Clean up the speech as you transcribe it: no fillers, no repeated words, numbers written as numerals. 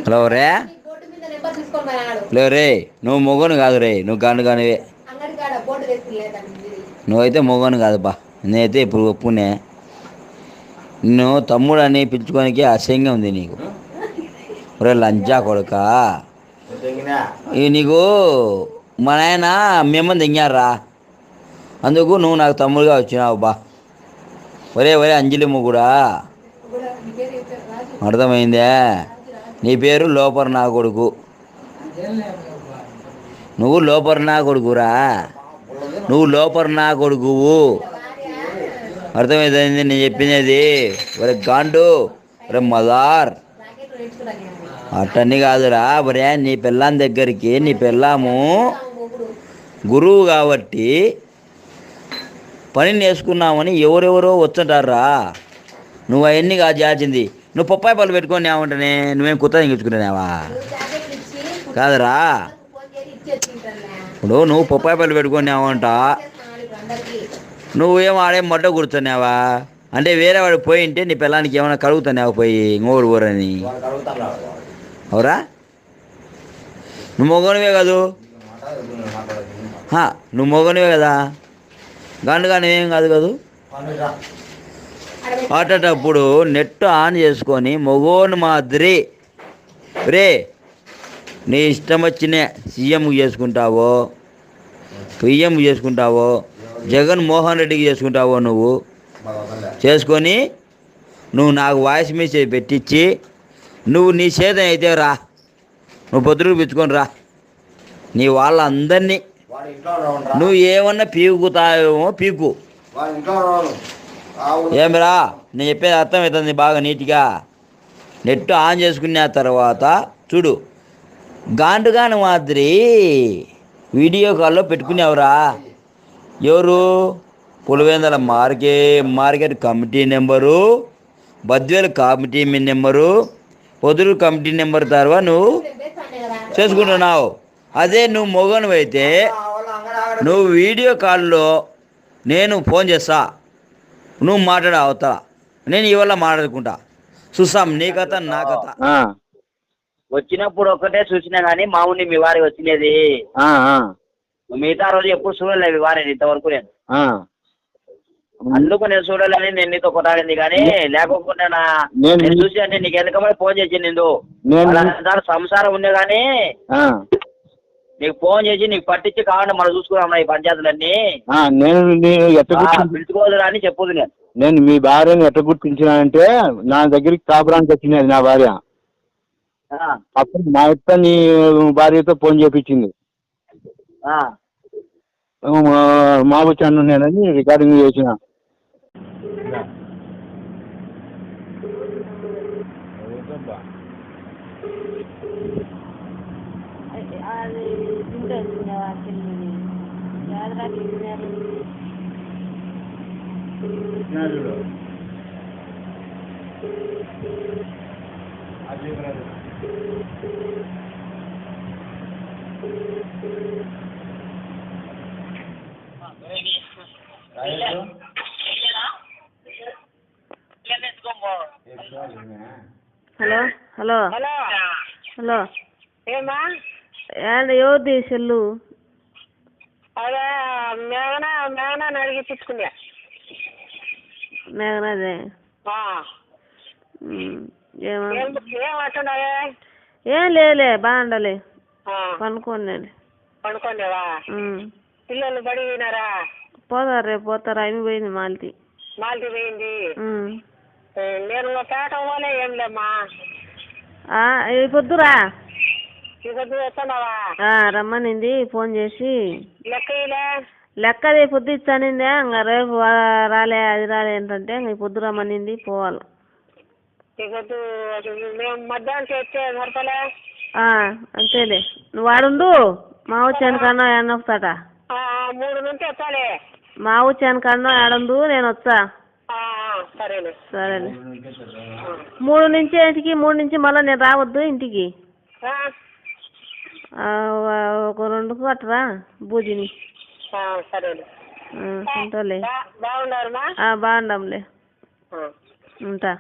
Hello రే. లేవు రే, నువ్వు మొగను కాదు రే, నువ్వు గాను కానివే. నువ్వైతే మొగను కాదు బా. నేనైతే ఇప్పుడు ఒప్పునే. నిన్ను తమ్ముడు అని పిలుచుకోనికి అసహ్యంగా ఉంది నీకు. ఒరే లంచా కొడుక, నీకు మా నాయన మేమని తెంగారా, అందుకు నువ్వు నాకు తమ్ముడుగా వచ్చినావు బా. ఒరే ఒరే అంజలి మొగుడా, అర్థమైందే? నీ పేరు లోపర్ నా కొడుకు. నువ్వు లోపర్ నా కొడుకురా, నువ్వు లోపర్ నా కొడుకువు. అర్థమైంది నేను చెప్పినది? ఒరే గాండు, ఒరే మదార్, అట్టని కాదురా. ఒరే నీ పిల్లం దగ్గరికి, నీ పిల్లము గురువు కాబట్టి పని నేర్చుకున్నామని ఎవరెవరో వచ్చంటారా. నువ్వు అవన్నీ కాదు చేయాల్సింది. నువ్వు పప్పాయి పళ్ళు పెట్టుకొని ఏమంటానే, నువ్వేం కొత్త తెంగించుకున్నావా? కాదురా, ఇప్పుడు నువ్వు పప్పాయి పళ్ళు పెట్టుకొని ఏమంట, నువ్వేమో ఆడేం మడ్డ కూర్చున్నావా అంటే వేరే వాడు పోయింటే నీ పిల్లానికి ఏమైనా కడుగుతున్నావా పోయి ఇంకోడు ఊరని? అవురా? నువ్వు మొగనివే కాదు, నువ్వు మొగనివే కదా, గండు కానీ ఏం కాదు కాదు. అటప్పుడు నెట్ ఆన్ చేసుకొని మొగోని మాదిరి రే నీ ఇష్టం వచ్చిన సీఎం చేసుకుంటావో, పిఎం చేసుకుంటావో, జగన్మోహన్ రెడ్డికి చేసుకుంటావో నువ్వు చేసుకొని నువ్వు నాకు వాయిస్ మెసేజ్ పెట్టించి నువ్వు నీ చేత అయితే రా, నువ్వు పొద్దుకు పిచ్చుకొని రా, నీ వాళ్ళందరినీ నువ్వు ఏమన్నా పీకుతావేమో పీకు. ఏమిరా నేను చెప్పేది అర్థమవుతుంది బాగా నీట్గా. నెట్ ఆన్ చేసుకున్న తర్వాత చూడు, గాండుగాని మాదిరి వీడియో కాల్లో పెట్టుకునేవరా. ఎవరు? Pulivendula market committee number, Badvel committee number, Poduru committee number తర్వాత నువ్వు చేసుకుంటున్నావు. అదే నువ్వు మొగను అయితే నువ్వు వీడియో కాల్లో నేను ఫోన్ చేస్తా, నువ్వు మాట్లాడే అవతల, నేను ఇవాళ మాట్లాడుకుంటా. చూసాం నీ కథ నా కథ. వచ్చినప్పుడు ఒక్కటే చూసినా కానీ మామూలు మీ వారి వచ్చినది, మిగతా రోజు ఎప్పుడు చూడలేదు మీ వారిని ఇంతవరకు. అందుకు నేను చూడలేని నేను నీతో కొట్టాడింది, కానీ లేకపోకుండా నేను చూసి అంటే నీకు ఎందుకమని ఫోన్ చేసి నిందు సంసారం ఉండే కానీ నీకు ఫోన్ చేసి నీకు పట్టించి కావాలంటే మనం చూసుకున్నాం ఈ పంచాయతీలన్నీ. పిలుచుకోదురా అని చెప్పదు. నేను మీ భార్యను ఎట్ట గుర్తించినానంటే, నా దగ్గరికి కాపురానికి వచ్చినది నా భార్య. అప్పుడు నా యొక్క నీ భార్యతో ఫోన్ చేపించింది. మా వచ్చాను నేనని రికార్డింగ్ చేసిన. హలో హలో హలో ఏమా ఎవరిది సెల్లు? అదే మేఘనా అడిగి తెచ్చుకున్నా. మేఘనాదే ఏమంటున్నావే? ఏం లేదులే, బాగుండాలి. పనుకోండివా? పిల్లలు బడి పోయినారా? పోతారు, రేపు పోతారు. ఆమె పోయింది మాల్తి పోయింది. నేను పేట పోలే ఏం లేమ్మా. పొద్దురా ఈ పొద్దు వస్తున్నావా? రమ్మనింది ఫోన్ చేసి. లెక్కది పొద్దు ఇచ్చానిందే, ఇంకా రేపు రాలే అది రాలే ఏంటంటే ఇంక పొద్దు రమ్మనింది, పోవాలి. ఈ పొద్దు మేము మధ్యాహ్నం చేస్తే సరిపోలే. అంతేలే, నువ్వు వాడుండు. మా వచ్చాను కన్నా ఏడొస్తాట. 3 నుంచి వచ్చాలి. మా వచ్చాను కన్నా ఏడుండు, నేను వస్తా. సరేలే సరేలే. 3 నుంచి ఇంటికి, 3 నుంచి మళ్ళీ నేను రావద్దు ఇంటికి. ఒక 2కు అట్టరా బూజిని. సరేలే. ఉంటాలే. బాగుండారమ్మా? బాగుండాంలే. ఉంటా.